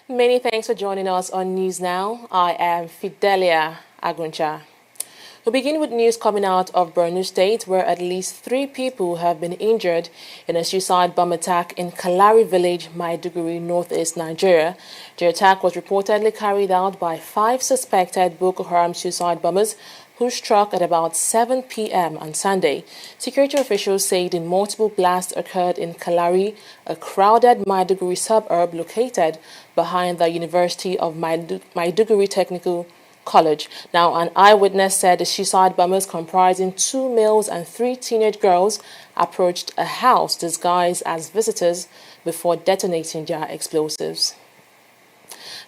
Many thanks for joining us on News Now. I am Fidelia Aguncha. We'll begin with news coming out of Borno State, where at least 3 people have been injured in a suicide bomb attack in Kalari village, Maiduguri, northeast Nigeria. The attack was reportedly carried out by 5 suspected Boko Haram suicide bombers who struck at about 7 p.m. on Sunday. Security officials say the multiple blasts occurred in Kalari, a crowded Maiduguri suburb located behind the University of Maiduguri Technical College. Now, an eyewitness said the suicide bombers, comprising 2 males and 3 teenage girls, approached a house disguised as visitors before detonating their explosives.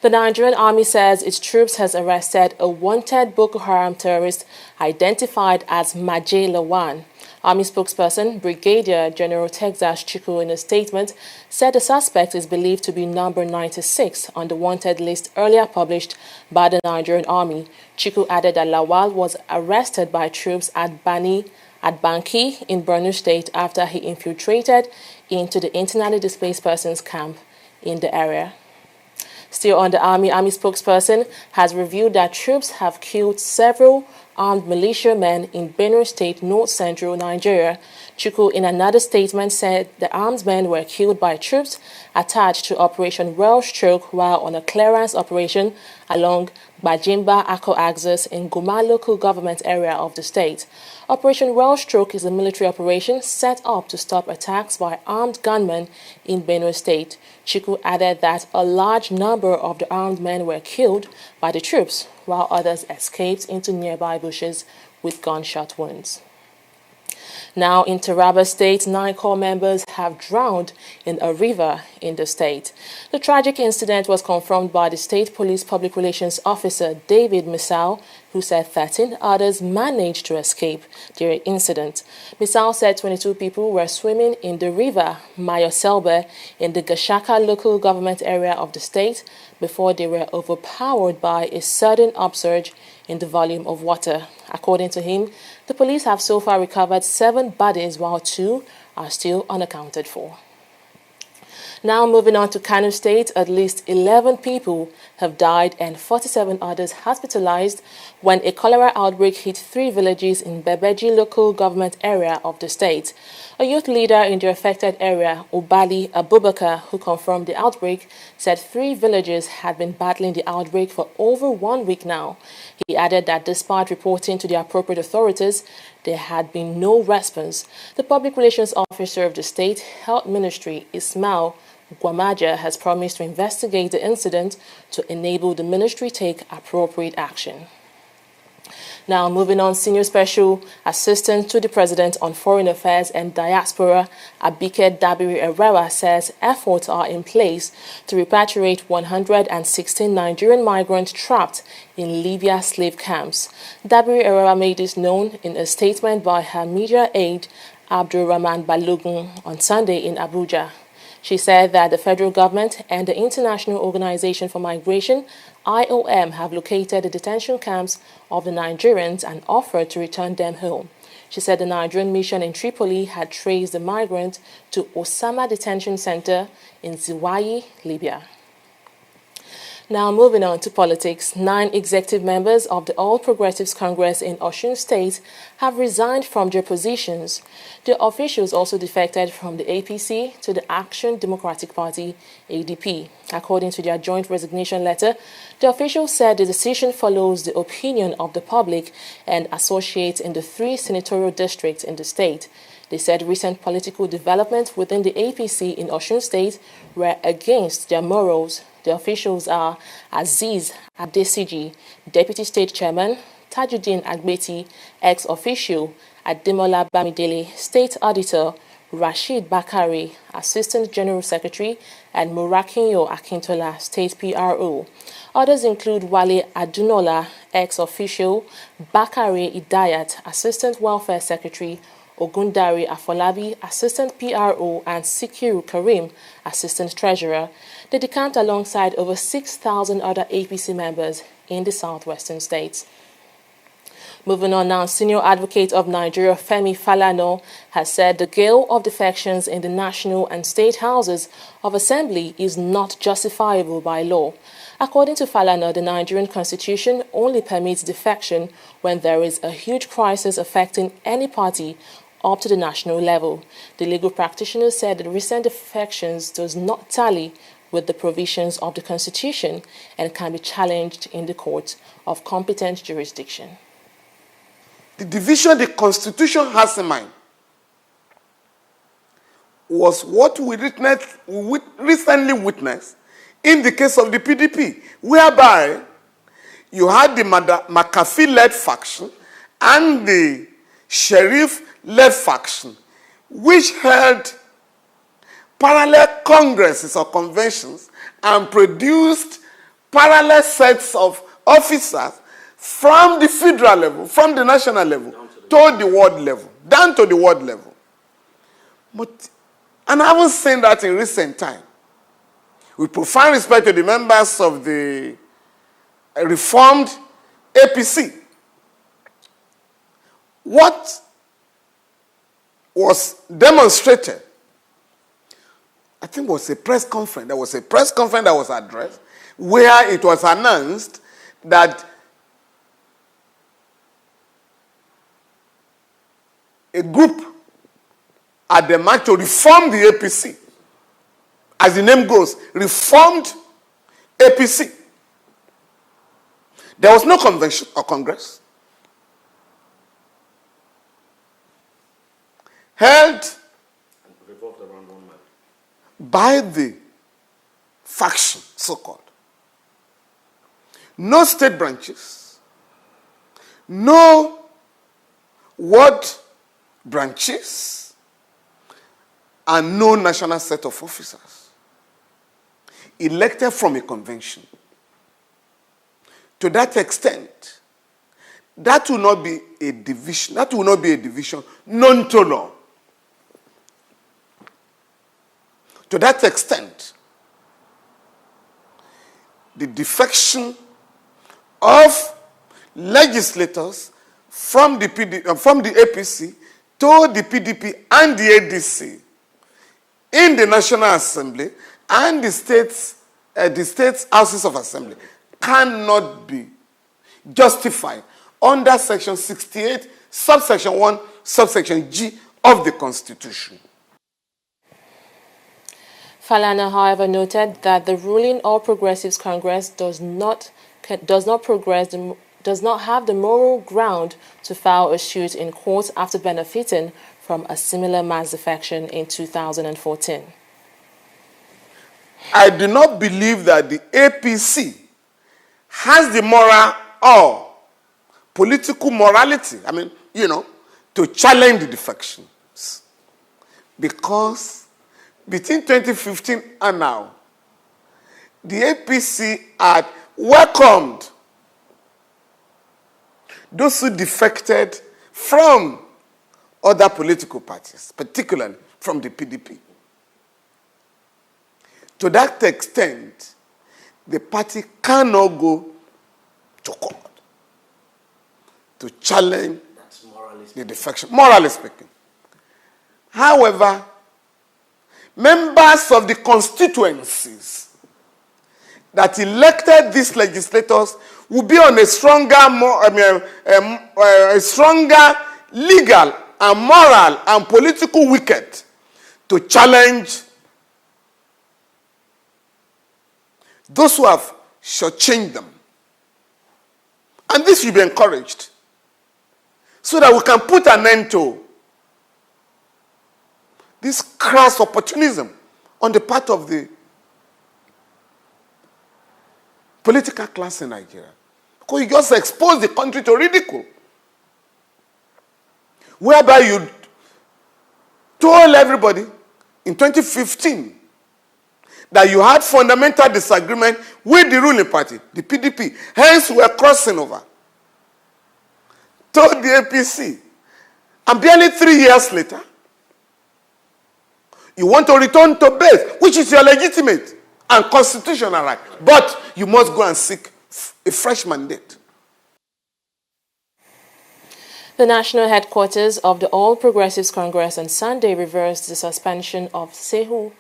The Nigerian Army says its troops has arrested a wanted Boko Haram terrorist identified as Maje Lawan. Army spokesperson Brigadier General Texas Chiku, in a statement, said the suspect is believed to be number 96 on the wanted list earlier published by the Nigerian Army. Chiku added that Lawal was arrested by troops at Banki in Borno State after he infiltrated into the internally displaced persons camp in the area. Still on the Army spokesperson has revealed that troops have killed several armed militiamen in Benue State, north-central Nigeria. Chukwu, in another statement, said the armed men were killed by troops attached to Operation Welsh Stroke while on a clearance operation along Bajimba Ako axis in Guma local government area of the state. Operation Welsh Stroke is a military operation set up to stop attacks by armed gunmen in Benue State. Chukwu added that a large number of the armed men were killed by the troops, while others escaped into nearby bushes with gunshot wounds. Now in Taraba State, 9 corps members have drowned in a river in the state. The tragic incident was confirmed by the State Police Public Relations Officer David Misau, who said 13 others managed to escape during the incident. Misau said 22 people were swimming in the river Mayoselbe in the Gashaka local government area of the state before they were overpowered by a sudden upsurge in the volume of water. According to him, the police have so far recovered 7 bodies while 2 are still unaccounted for. Now moving on to Kano State, at least 11 people have died and 47 others hospitalized when a cholera outbreak hit 3 villages in Bebeji local government area of the state. A youth leader in the affected area, Obali Abubakar, who confirmed the outbreak, said 3 villages had been battling the outbreak for over 1 week now. He added that despite reporting to the appropriate authorities, there had been no response. The public relations officer of the state health ministry, Ismail Gwamaja, has promised to investigate the incident to enable the ministry take appropriate action. Now moving on, Senior Special Assistant to the President on Foreign Affairs and Diaspora, Abike Dabiri Erewa, says efforts are in place to repatriate 116 Nigerian migrants trapped in Libya slave camps. Dabiri Erewa made this known in a statement by her media aide, Abdulrahman Balogun, on Sunday in Abuja. She said that the federal government and the International Organization for Migration, IOM, have located the detention camps of the Nigerians and offered to return them home. She said the Nigerian mission in Tripoli had traced the migrant to Osama Detention Center in Ziwayi, Libya. Now moving on to politics, 9 executive members of the All Progressives Congress in Osun State have resigned from their positions. The officials also defected from the APC to the Action Democratic Party, ADP. According to their joint resignation letter, the officials said the decision follows the opinion of the public and associates in the 3 senatorial districts in the state. They said recent political developments within the APC in Osun State were against their morals. The officials are Aziz Adesiji, Deputy State Chairman, Tajuddin Agbeti, ex-official, Ademola Bamidele, State Auditor, Rashid Bakari, Assistant General Secretary, and Murakinyo Akintola, State PRO. Others include Wale Adunola, ex-official, Bakari Idayat, Assistant Welfare Secretary, Ogundari Afolabi, Assistant PRO, and Sikiru Karim, Assistant Treasurer. They decamped alongside over 6,000 other APC members in the southwestern states. Moving on now, Senior Advocate of Nigeria Femi Falana has said the gale of defections in the national and state houses of assembly is not justifiable by law. According to Falana, the Nigerian constitution only permits defection when there is a huge crisis affecting any party up to the national level. The legal practitioner said that recent defections does not tally with the provisions of the constitution and can be challenged in the court of competent jurisdiction. The division the Constitution has in mind was what we recently witnessed in the case of the PDP, whereby you had the McAfee-led faction and the Sheriff-led faction, which held parallel congresses or conventions and produced parallel sets of officers from the federal level, from the national level, to the world level, down to the world level. And I haven't seen that in recent time. With profound respect to the members of the reformed APC, what was demonstrated, I think, was a press conference. There was a press conference that was addressed where it was announced that a group had the mind to reform the APC. As the name goes, reformed APC. There was no convention or congress held revolved around one man by the faction, so-called. No state branches, no ward branches, and no national set of officers elected from a convention. To that extent, that will not be a division. That will not be a division known to law. To that extent, the defection of legislators from the APC to the PDP and the ADC in the National Assembly and the states houses of assembly cannot be justified under Section 68, subsection 1, subsection G of the Constitution. Falana, however, noted that the ruling All Progressives Congress does not have the moral ground to file a suit in court after benefiting from a similar mass defection in 2014. I do not believe that the APC has the moral or political morality, to challenge the defections. Because between 2015 and now, the APC had welcomed those who defected from other political parties, particularly from the PDP. To that extent, the party cannot go to court to challenge the defection, morally speaking. However, members of the constituencies that elected these legislators will be on a stronger legal and moral and political wicket to challenge those who have shortchanged them. And this will be encouraged so that we can put an end to this crass opportunism on the part of the political class in Nigeria. Because you just expose the country to ridicule. Whereby you told everybody in 2015 that you had fundamental disagreement with the ruling party, the PDP. Hence, we are crossing over. Told the APC. And barely 3 years later, you want to return to base, which is your legitimate and constitutional right. But you must go and seek a fresh mandate. The national headquarters of the All Progressives Congress on Sunday reversed the suspension of Shehu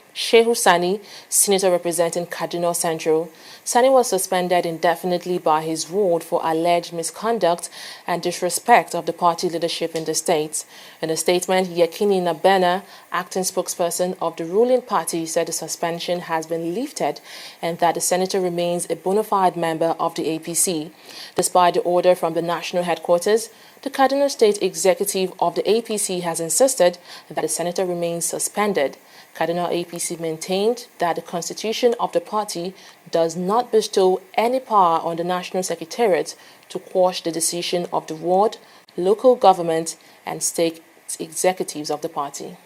Sani, senator representing Kaduna Central. Sani was suspended indefinitely by his ward for alleged misconduct and disrespect of the party leadership in the state. In a statement, Yekini Nabena, acting spokesperson of the ruling party, said the suspension has been lifted and that the senator remains a bona fide member of the APC. Despite the order from the national headquarters, the Kaduna State Executive of the APC has insisted that the senator remains suspended. Kaduna APC maintained that the constitution of the party does not bestow any power on the National Secretariat to quash the decision of the ward, local government, and state executives of the party.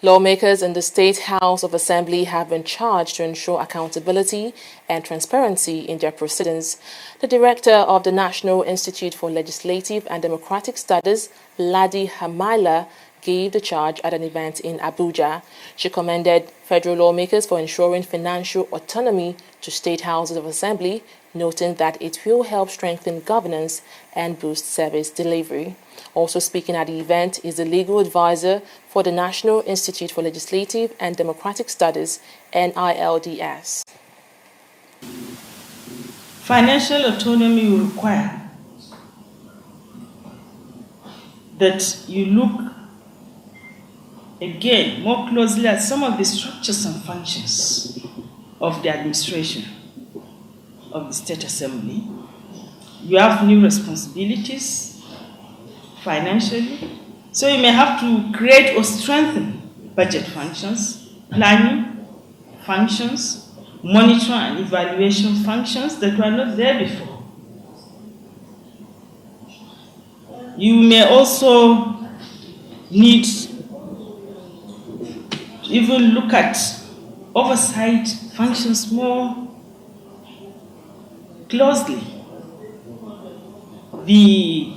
Lawmakers in the State House of Assembly have been charged to ensure accountability and transparency in their proceedings. The director of the National Institute for Legislative and Democratic Studies, Ladi Hamaila, gave the charge at an event in Abuja. She commended federal lawmakers for ensuring financial autonomy to state houses of assembly, noting that it will help strengthen governance and boost service delivery. Also speaking at the event is the legal advisor for the National Institute for Legislative and Democratic Studies, NILDS. Financial autonomy will require that you look again more closely at some of the structures and functions of the administration of the State Assembly. You have new responsibilities financially, so you may have to create or strengthen budget functions, planning functions, monitor and evaluation functions that were not there before. You may also need to even look at oversight functions more closely. The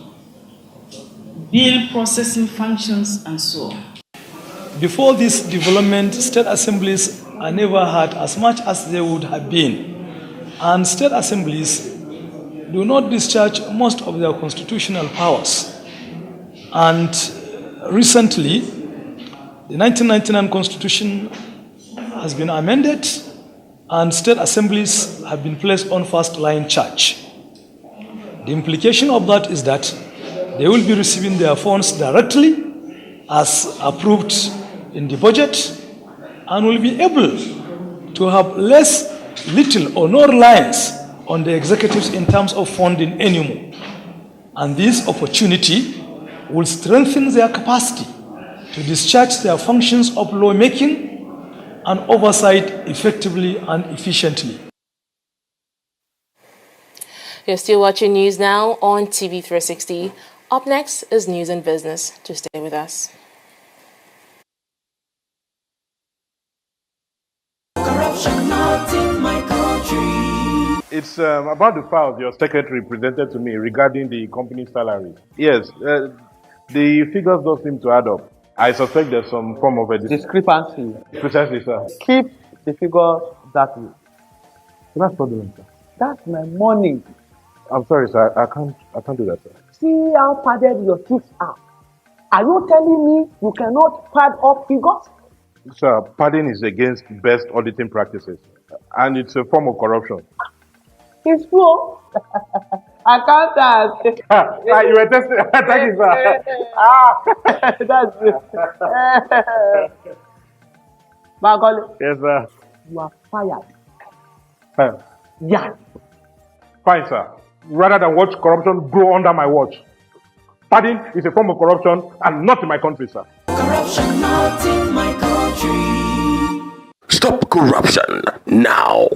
bill processing functions and so on. Before this development, state assemblies are never had as much as they would have been. And state assemblies do not discharge most of their constitutional powers. And recently, the 1999 Constitution has been amended and state assemblies have been placed on first-line charge. The implication of that is that they will be receiving their funds directly as approved in the budget and will be able to have little or no reliance on the executives in terms of funding anymore. And this opportunity will strengthen their capacity to discharge their functions of lawmaking and oversight effectively and efficiently. You're still watching News Now on TV360. Up next is News and Business. To stay with us. Corruption not in my country. It's about the files your secretary presented to me regarding the company salary. Yes, the figures don't seem to add up. I suspect there's some form of a discrepancy. Precisely, sir. Keep the figures that way. That's fraudulent, sir. That's my money. I'm sorry, sir. I can't do that, sir. See how padded your sheets are. Are you telling me you cannot pad up figures? Sir, padding is against best auditing practices, and it's a form of corruption. It's true. Accountant. You were testing. Thank you, sir. That's it. Bagole. Yes, sir. You are fired. Fine. Yeah. Fine, sir. Rather than watch corruption grow under my watch. Padding is a form of corruption and not in my country, sir. Corruption not in my country. Stop corruption now.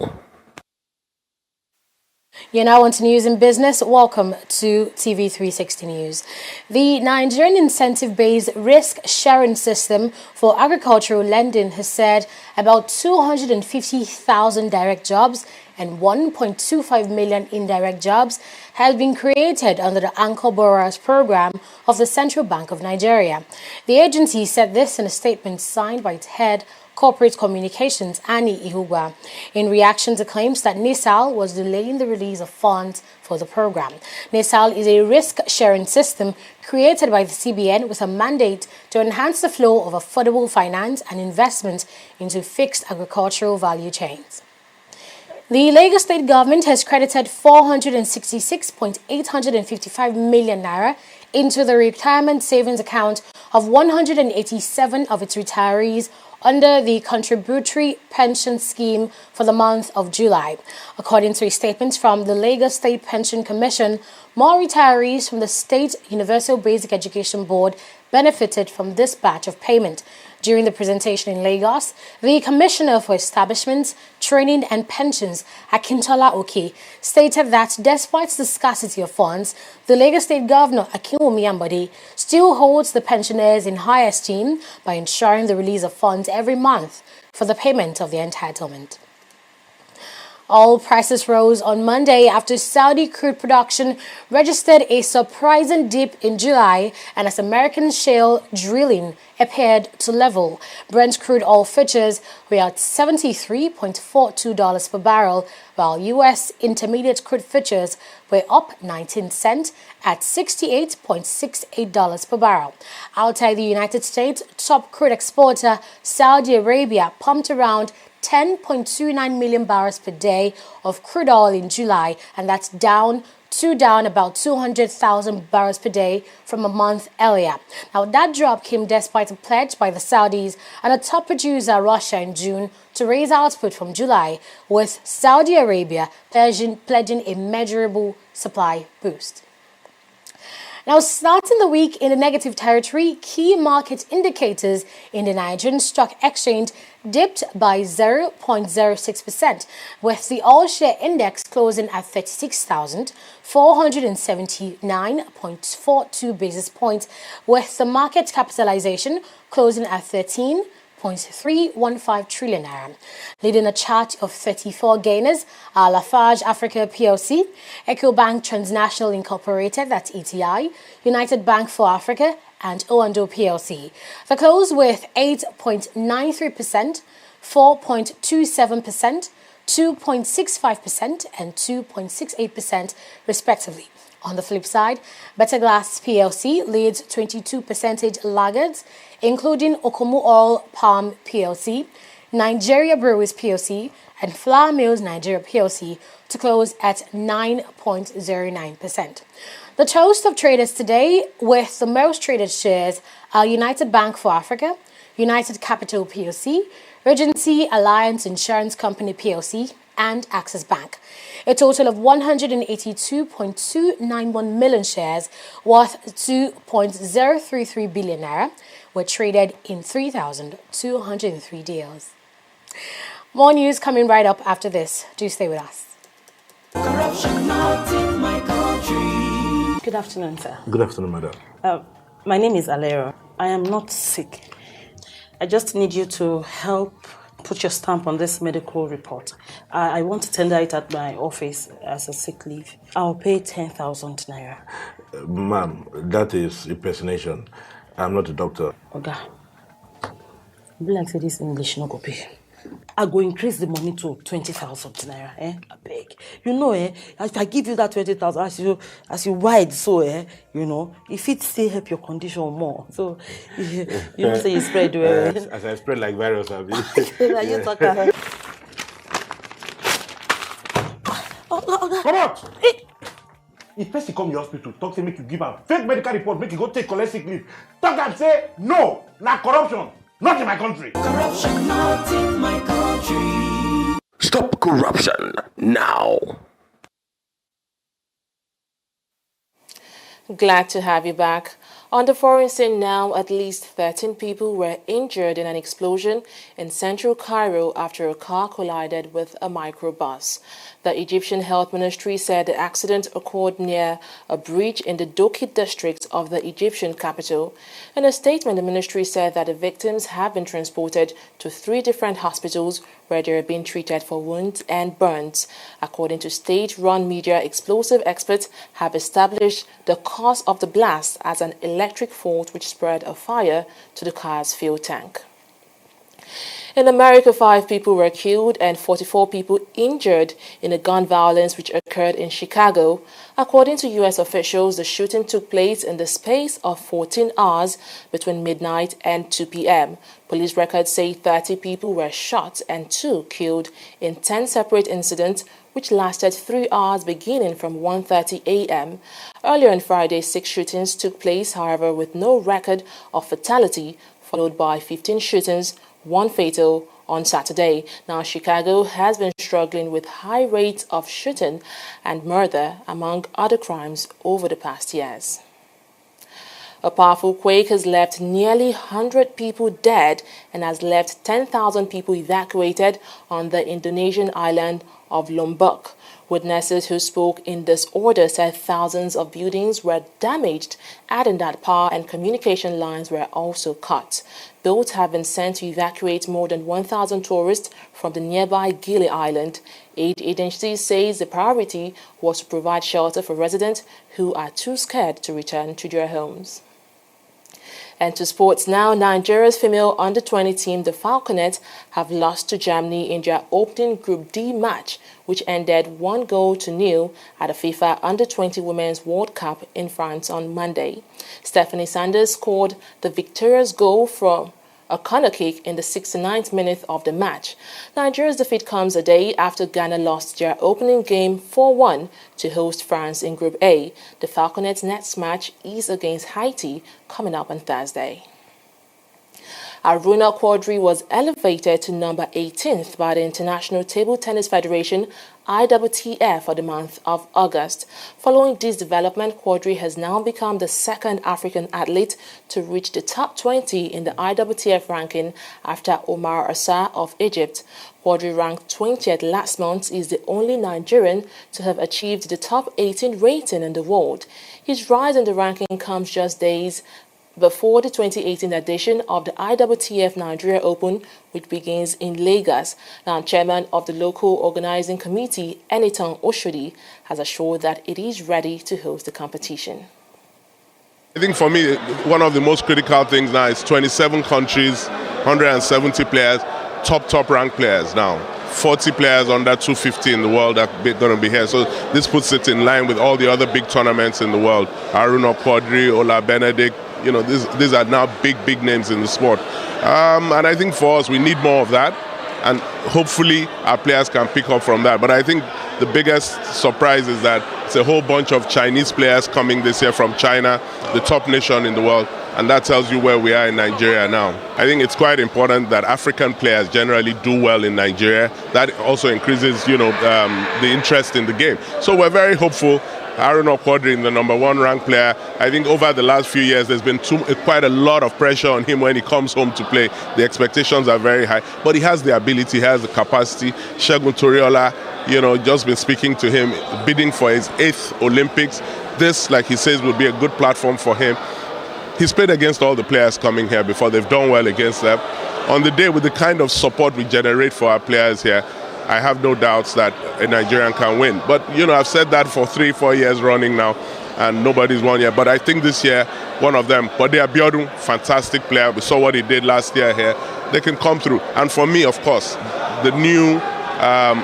You're now on to News in Business. Welcome to TV360 News. The Nigerian incentive-based risk-sharing system for agricultural lending has said about 250,000 direct jobs and 1.25 million indirect jobs have been created under the Anchor Borrowers Program of the Central Bank of Nigeria. The agency said this in a statement signed by its head Corporate Communications, Annie Ihugwa, in reaction to claims that NISAL was delaying the release of funds for the program. NISAL is a risk-sharing system created by the CBN with a mandate to enhance the flow of affordable finance and investment into fixed agricultural value chains. The Lagos State government has credited 466.855 million naira into the retirement savings account of 187 of its retirees under the contributory pension scheme for the month of July. According to a statement from the Lagos State Pension Commission, more retirees from the State Universal Basic Education Board benefited from this batch of payment. During the presentation in Lagos, the Commissioner for Establishments, Training and Pensions, Akintola Oke, stated that despite the scarcity of funds, the Lagos State Governor, Akinwumi Ambode, still holds the pensioners in high esteem by ensuring the release of funds every month for the payment of the entitlement. Oil prices rose on Monday after Saudi crude production registered a surprising dip in July and as American shale drilling appeared to level. Brent crude oil futures were at $73.42 per barrel, while U.S. intermediate crude futures were up 19 cents at $68.68 per barrel. Outside the United States, top crude exporter Saudi Arabia pumped around 10.29 million barrels per day of crude oil in July, and that's down about 200,000 barrels per day from a month earlier. Now, that drop came despite a pledge by the Saudis and a top producer, Russia, in June to raise output from July, with Saudi Arabia pledging a measurable supply boost. Now, starting the week in the negative territory, key market indicators in the Nigerian Stock Exchange dipped by 0.06%, with the all-share index closing at 36,479.42 basis points, with the market capitalization closing at 13.315 trillion naira. Leading a chart of 34 gainers are Lafarge Africa PLC, EcoBank Transnational Incorporated, that's ETI, United Bank for Africa, and O&O PLC. The close with 8.93%, 4.27%, 2.65% and 2.68% respectively. On the flip side, Better Glass PLC leads 22% laggards, including Okomu Oil Palm PLC, Nigeria Breweries PLC, and Flour Mills Nigeria PLC to close at 9.09%. The toast of traders today with the most traded shares are United Bank for Africa, United Capital PLC, Regency Alliance Insurance Company PLC, and Access Bank. A total of 182.291 million shares worth 2.033 billion naira were traded in 3,203 deals. More news coming right up after this. Do stay with us. Corruption not in my country. Good afternoon, sir. Good afternoon, madam. My name is Alero. I am not sick. I just need you to help put your stamp on this medical report. I want to tender it at my office as a sick leave. I'll pay 10,000 naira. Ma'am, that is impersonation. I'm not a doctor. Oga, be like say this English no go pay. I go increase the money to 20,000 naira. I beg. You know, if I give you that 20,000, as you ride, so if it still help your condition more. So you know, say you spread well. As I spread like virus, I'll be. You talk. Come out! If person come your hospital, talk say make you give am fake medical report, make you go take collect sick leave. Talk and say no, na corruption. Not in my country. Corruption not in my country. Stop corruption now. Glad to have you back. On the foreign scene now, at least 13 people were injured in an explosion in central Cairo after a car collided with a microbus. The Egyptian Health Ministry said the accident occurred near a bridge in the Doki district of the Egyptian capital. In a statement, the ministry said that the victims have been transported to 3 different hospitals where they are being treated for wounds and burns. According to state-run media, explosive experts have established the cause of the blast as an electric fault which spread a fire to the car's fuel tank. In America, 5 people were killed and 44 people injured in a gun violence which occurred in Chicago. According to U.S. officials, the shooting took place in the space of 14 hours between midnight and 2 p.m. Police records say 30 people were shot and 2 killed in 10 separate incidents which lasted 3 hours beginning from 1:30 a.m. Earlier on Friday, 6 shootings took place, however, with no record of fatality, followed by 15 shootings, 1 fatal on Saturday. Now, Chicago has been struggling with high rates of shooting and murder, among other crimes, over the past years. A powerful quake has left nearly 100 people dead and has left 10,000 people evacuated on the Indonesian island of Lombok. Witnesses who spoke in disorder said thousands of buildings were damaged, adding that power and communication lines were also cut. Boats have been sent to evacuate more than 1,000 tourists from the nearby Gili Island. Aid agencies say the priority was to provide shelter for residents who are too scared to return to their homes. And to sports now, Nigeria's female under-20 team, the Falconets, have lost to Germany in their opening Group D match, which ended 1-0 at the FIFA Under-20 Women's World Cup in France on Monday. Stephanie Sanders scored the victorious goal from a corner kick in the 69th minute of the match. Nigeria's defeat comes a day after Ghana lost their opening game 4-1 to host France in Group A. The Falconets' next match is against Haiti, coming up on Thursday. Aruna Quadri was elevated to number 18th by the International Table Tennis Federation ITTF for the month of August. Following this development, Quadri has now become the second African athlete to reach the top 20 in the ITTF ranking after Omar Assa of Egypt. Quadri, ranked 20th last month, is the only Nigerian to have achieved the top 18 rating in the world. His rise in the ranking comes just days before the 2018 edition of the ITTF Nigeria Open, which begins in Lagos. Now, chairman of the local organizing committee, Enitan Oshodi, has assured that it is ready to host the competition. I think for me, one of the most critical things now is 27 countries, 170 players, top ranked players now. 40 players under 250 in the world are going to be here. So this puts it in line with all the other big tournaments in the world. Aruna Quadri, Ola Benedict, you know, these are now big names in the sport. And I think for us, we need more of that. And hopefully our players can pick up from that. But I think the biggest surprise is that it's a whole bunch of Chinese players coming this year from China, the top nation in the world. And that tells you where we are in Nigeria now. I think it's quite important that African players generally do well in Nigeria. That also increases, you know, the interest in the game. So we're very hopeful. Aruna Quadri, the number 1 ranked player. I think over the last few years, there's been quite a lot of pressure on him when he comes home to play. The expectations are very high, but he has the ability, he has the capacity. Segun Toriola, you know, just been speaking to him, bidding for his 8th Olympics. This, like he says, will be a good platform for him. He's played against all the players coming here before. They've done well against them. On the day, with the kind of support we generate for our players here, I have no doubts that a Nigerian can win. But, you know, I've said that for 3-4 years running now, and nobody's won yet. But I think this year, one of them, Bode Abiodun, fantastic player. We saw what he did last year here. They can come through. And for me, of course, the new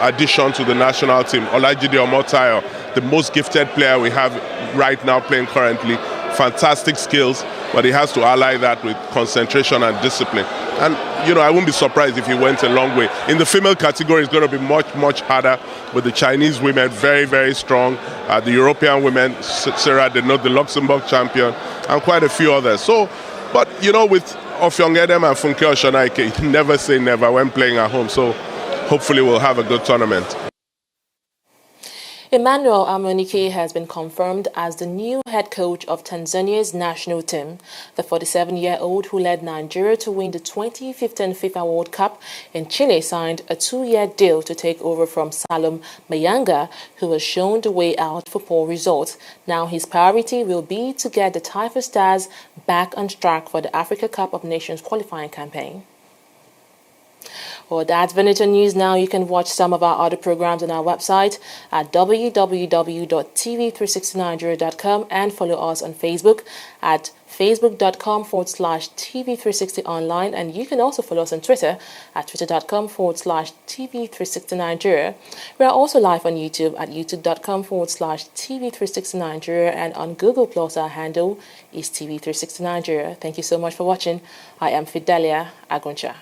addition to the national team, Olajide Omotayo, the most gifted player we have right now playing currently. Fantastic skills, but he has to ally that with concentration and discipline. And, you know, I wouldn't be surprised if he went a long way. In the female category, it's going to be much harder with the Chinese women, very strong. The European women, Sarah Denot, the Luxembourg champion, and quite a few others. So, but, you know, with Ofyong Edem and Funke Oshonaike, never say never when playing at home. So hopefully we'll have a good tournament. Emmanuel Amunike has been confirmed as the new head coach of Tanzania's national team. The 47-year-old who led Nigeria to win the 2015 FIFA World Cup in Chile signed a 2-year deal to take over from Salom Mayanga, who was shown the way out for poor results. Now his priority will be to get the Taifa Stars back on track for the Africa Cup of Nations qualifying campaign. Well, that's Veneto News Now. You can watch some of our other programs on our website at www.tv360nigeria.com and follow us on Facebook at facebook.com/TV360online. And you can also follow us on Twitter at twitter.com/TV360Nigeria. We are also live on YouTube at youtube.com/TV360Nigeria, and on Google Plus our handle is TV360Nigeria. Thank you so much for watching. I am Fidelia Aguncha.